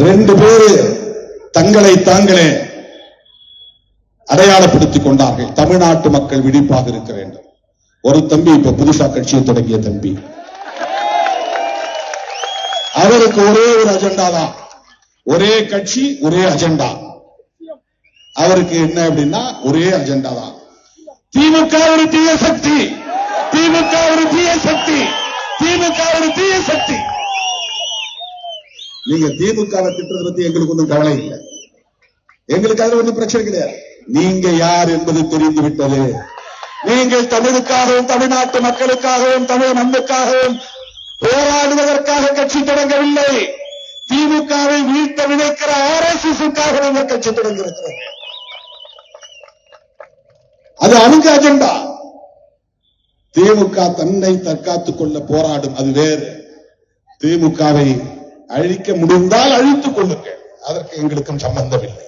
2 பேரு தங்களை தாங்களே அடையாளப்படுத்திக் கொண்டார்கள். தமிழ்நாட்டு மக்கள் விழிப்பாக இருக்க வேண்டும். ஒரு தம்பி இப்ப புதுசா கட்சியை தொடங்கிய தம்பி, அவருக்கு ஒரே ஒரு அஜெண்டா தான், ஒரே கட்சி ஒரே அஜெண்டா. அவருக்கு என்ன அப்படின்னா ஒரே அஜெண்டா தான். திமுக ஒரு தீய சக்தி, திமுக ஒரு தீய சக்தி, திமுக ஒரு தீய சக்தி. நீங்க திமுகவை திட்டத்தை பத்தி எங்களுக்கு ஒன்றும் கவலை இல்லை, எங்களுக்கு அதுல ஒன்றும் பிரச்சனை கிடையாது. நீங்க யார் என்பது தெரிந்து விட்டது. நீங்கள் தமிழுக்காகவும் தமிழ்நாட்டு மக்களுக்காகவும் தமிழ் மண்ணுக்காகவும் போராடுவதற்காக கட்சி தொடங்கவில்லை. திமுகவை வீழ்த்த விதைக்கிற RSS-க்காக நீங்கள் கட்சி தொடங்கியிருக்கிறது. அது அவங்க அஜெண்டா. திமுக தன்னை தற்காத்துக் கொள்ள போராடும், அது வேறு. திமுகவை அழிக்க முடிந்தால் அழித்துக் கொள்ளுங்கள், அதற்கு எங்களுக்கும் சம்பந்தமில்லை.